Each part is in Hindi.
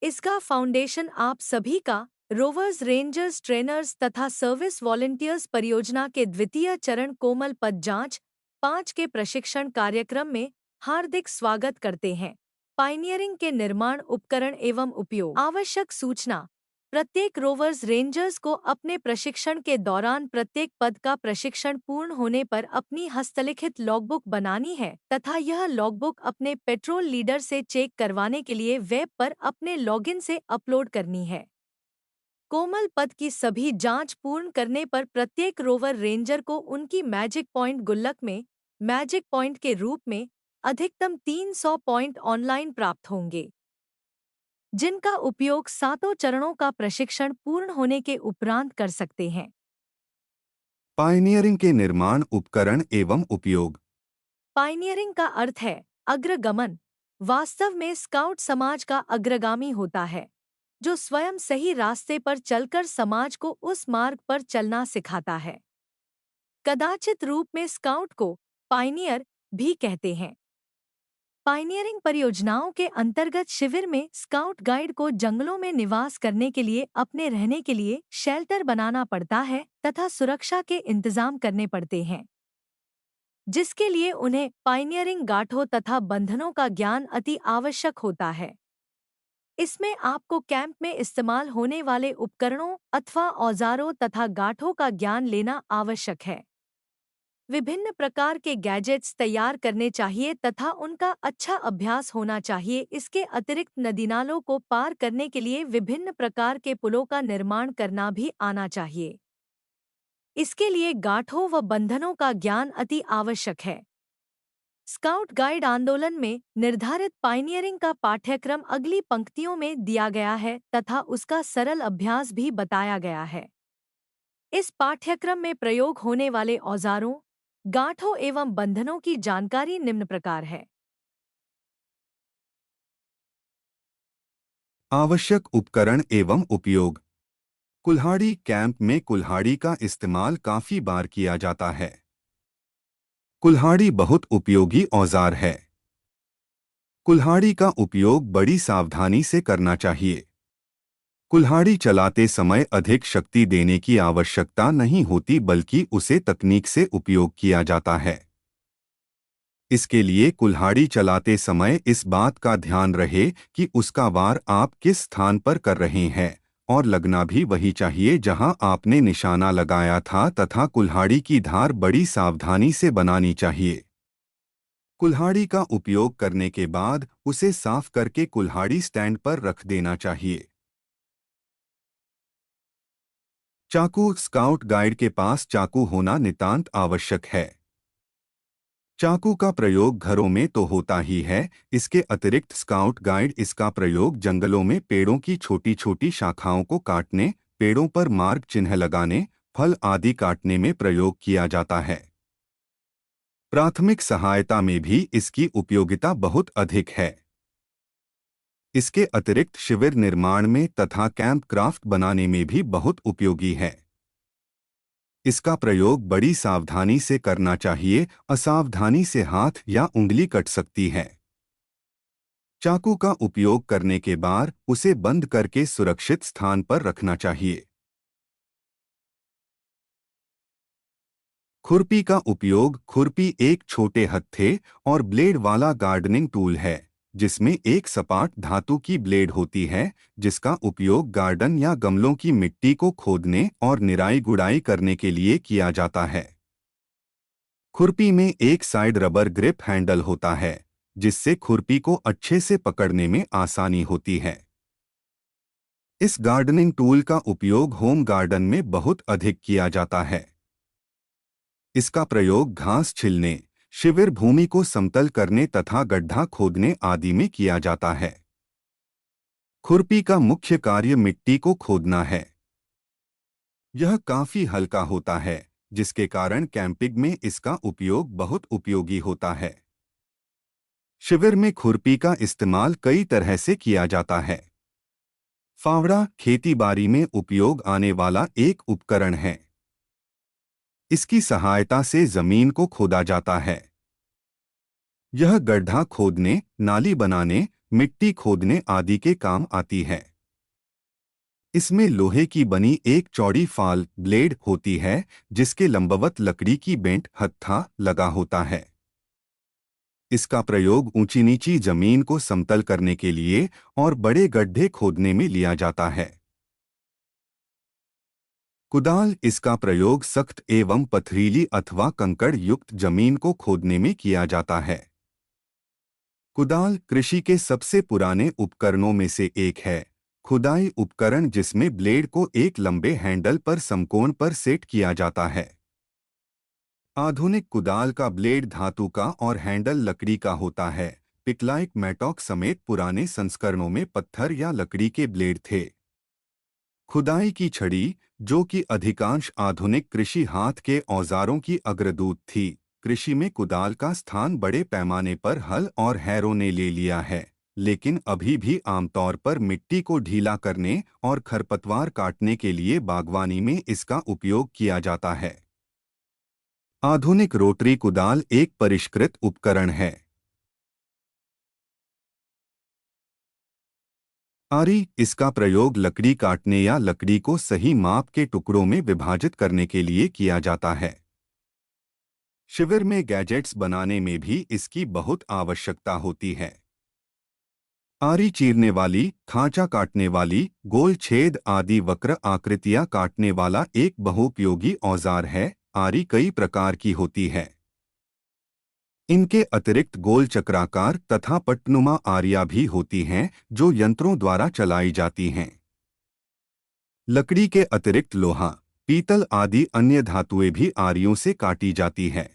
इसका फाउंडेशन आप सभी का रोवर्स रेंजर्स ट्रेनर्स तथा सर्विस वॉलंटियर्स परियोजना के द्वितीय चरण कोमल पद जांच 5 के प्रशिक्षण कार्यक्रम में हार्दिक स्वागत करते हैं। पायनियरिंग के निर्माण उपकरण एवं उपयोग आवश्यक सूचना। प्रत्येक रोवर्स रेंजर्स को अपने प्रशिक्षण के दौरान प्रत्येक पद का प्रशिक्षण पूर्ण होने पर अपनी हस्तलिखित लॉगबुक बनानी है तथा यह लॉगबुक अपने पेट्रोल लीडर से चेक करवाने के लिए वेब पर अपने लॉगिन से अपलोड करनी है। कोमल पद की सभी जांच पूर्ण करने पर प्रत्येक रोवर रेंजर को उनकी मैजिक पॉइंट गुल्लक में मैजिक पॉइंट के रूप में अधिकतम 300 पॉइंट ऑनलाइन प्राप्त होंगे, जिनका उपयोग 7 चरणों का प्रशिक्षण पूर्ण होने के उपरांत कर सकते हैं। पायनियरिंग के निर्माण उपकरण एवं उपयोग। पायनियरिंग का अर्थ है अग्रगमन। वास्तव में स्काउट समाज का अग्रगामी होता है, जो स्वयं सही रास्ते पर चलकर समाज को उस मार्ग पर चलना सिखाता है। कदाचित रूप में स्काउट को पायनियर भी कहते हैं। पायनियरिंग परियोजनाओं के अंतर्गत शिविर में स्काउट गाइड को जंगलों में निवास करने के लिए अपने रहने के लिए शेल्टर बनाना पड़ता है तथा सुरक्षा के इंतजाम करने पड़ते हैं, जिसके लिए उन्हें पायनियरिंग गांठों तथा बंधनों का ज्ञान अति आवश्यक होता है। इसमें आपको कैंप में इस्तेमाल होने वाले उपकरणों अथवा औजारों तथा गांठों का ज्ञान लेना आवश्यक है। विभिन्न प्रकार के गैजेट्स तैयार करने चाहिए तथा उनका अच्छा अभ्यास होना चाहिए। इसके अतिरिक्त नदी नालों को पार करने के लिए विभिन्न प्रकार के पुलों का निर्माण करना भी आना चाहिए। इसके लिए गांठों व बंधनों का ज्ञान अति आवश्यक है। स्काउट गाइड आंदोलन में निर्धारित पायनियरिंग का पाठ्यक्रम अगली पंक्तियों में दिया गया है तथा उसका सरल अभ्यास भी बताया गया है। इस पाठ्यक्रम में प्रयोग होने वाले औजारों, गांठों एवं बंधनों की जानकारी निम्न प्रकार है। आवश्यक उपकरण एवं उपयोग। कुल्हाड़ी। कैंप में कुल्हाड़ी का इस्तेमाल काफी बार किया जाता है। कुल्हाड़ी बहुत उपयोगी औजार है। कुल्हाड़ी का उपयोग बड़ी सावधानी से करना चाहिए। कुल्हाड़ी चलाते समय अधिक शक्ति देने की आवश्यकता नहीं होती, बल्कि उसे तकनीक से उपयोग किया जाता है। इसके लिए कुल्हाड़ी चलाते समय इस बात का ध्यान रहे कि उसका वार आप किस स्थान पर कर रहे हैं और लगना भी वही चाहिए जहां आपने निशाना लगाया था तथा कुल्हाड़ी की धार बड़ी सावधानी से बनानी चाहिए। कुल्हाड़ी का उपयोग करने के बाद उसे साफ करके कुल्हाड़ी स्टैंड पर रख देना चाहिए। चाकू। स्काउट गाइड के पास चाकू होना नितांत आवश्यक है। चाकू का प्रयोग घरों में तो होता ही है, इसके अतिरिक्त स्काउट गाइड इसका प्रयोग जंगलों में पेड़ों की छोटी छोटी शाखाओं को काटने, पेड़ों पर मार्ग चिन्ह लगाने, फल आदि काटने में प्रयोग किया जाता है। प्राथमिक सहायता में भी इसकी उपयोगिता बहुत अधिक है। इसके अतिरिक्त शिविर निर्माण में तथा कैंप क्राफ्ट बनाने में भी बहुत उपयोगी है। इसका प्रयोग बड़ी सावधानी से करना चाहिए, असावधानी से हाथ या उंगली कट सकती है। चाकू का उपयोग करने के बाद उसे बंद करके सुरक्षित स्थान पर रखना चाहिए। खुरपी का उपयोग। खुरपी एक छोटे हत्थे और ब्लेड वाला गार्डनिंग टूल है, जिसमें एक सपाट धातु की ब्लेड होती है, जिसका उपयोग गार्डन या गमलों की मिट्टी को खोदने और निराई गुड़ाई करने के लिए किया जाता है। खुरपी में एक साइड रबर ग्रिप हैंडल होता है, जिससे खुरपी को अच्छे से पकड़ने में आसानी होती है। इस गार्डनिंग टूल का उपयोग होम गार्डन में बहुत अधिक किया जाता है। इसका प्रयोग घास छिलने, शिविर भूमि को समतल करने तथा गड्ढा खोदने आदि में किया जाता है। खुरपी का मुख्य कार्य मिट्टी को खोदना है। यह काफी हल्का होता है, जिसके कारण कैंपिंग में इसका उपयोग बहुत उपयोगी होता है। शिविर में खुरपी का इस्तेमाल कई तरह से किया जाता है। फावड़ा खेतीबाड़ी में उपयोग आने वाला एक उपकरण है। इसकी सहायता से जमीन को खोदा जाता है। यह गड्ढा खोदने, नाली बनाने, मिट्टी खोदने आदि के काम आती है। इसमें लोहे की बनी एक चौड़ी फाल ब्लेड होती है जिसके लंबवत लकड़ी की बेंट हत्था लगा होता है। इसका प्रयोग ऊंची नीची जमीन को समतल करने के लिए और बड़े गड्ढे खोदने में लिया जाता है। कुदाल, इसका प्रयोग सख्त एवं पथरीली अथवा कंकड़ युक्त जमीन को खोदने में किया जाता है। कुदाल कृषि के सबसे पुराने उपकरणों में से एक है। खुदाई उपकरण जिसमें ब्लेड को एक लंबे हैंडल पर समकोण पर सेट किया जाता है। आधुनिक कुदाल का ब्लेड धातु का और हैंडल लकड़ी का होता है। पिकलाइक मैटॉक समेत पुराने संस्करणों में पत्थर या लकड़ी के ब्लेड थे। खुदाई की छड़ी, जो कि अधिकांश आधुनिक कृषि हाथ के औजारों की अग्रदूत थी, कृषि में कुदाल का स्थान बड़े पैमाने पर हल और हैरों ने ले लिया है, लेकिन अभी भी आमतौर पर मिट्टी को ढीला करने और खरपतवार काटने के लिए बागवानी में इसका उपयोग किया जाता है। आधुनिक रोटरी कुदाल एक परिष्कृत उपकरण है। आरी, इसका प्रयोग लकड़ी काटने या लकड़ी को सही माप के टुकड़ों में विभाजित करने के लिए किया जाता है। शिविर में गैजेट्स बनाने में भी इसकी बहुत आवश्यकता होती है। आरी चीरने वाली, खांचा काटने वाली, गोल छेद आदि वक्र आकृतियां काटने वाला एक बहुउपयोगी औजार है। आरी कई प्रकार की होती है। इनके अतिरिक्त गोल चक्राकार तथा पट्टनुमा आरियां भी होती हैं जो यंत्रों द्वारा चलाई जाती हैं। लकड़ी के अतिरिक्त लोहा, पीतल आदि अन्य धातुएं भी आरियों से काटी जाती है।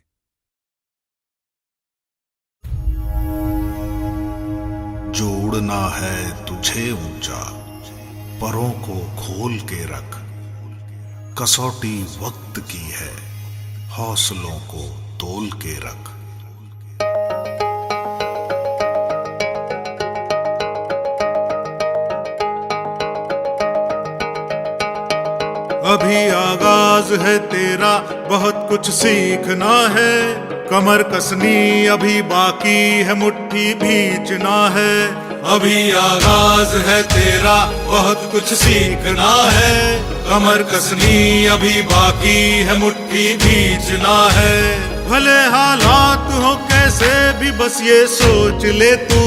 जोड़ना है तुझे ऊंचा, परों को खोल के रख, कसौटी वक्त की है, हौसलों को तोल के रख। अभी आगाज है तेरा, बहुत कुछ सीखना है, कमर कसनी अभी बाकी है, मुट्ठी भींचना है। अभी आगाज है तेरा, बहुत कुछ सीखना है, कमर कसनी अभी बाकी है, मुट्ठी भींचना है। भले हालात हो कैसे भी बस ये सोच ले तू,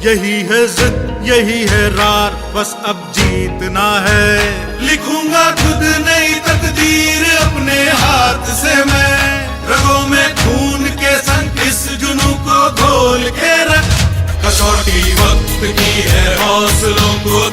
यही है जिद यही है रार, बस अब जीतना है। लिखूंगा खुद नई तकदीर अपने हाथ से मैं, रगों में खून के संग इस जुनून को घोल के रख। कसौटी वक्त की है, हौसलों को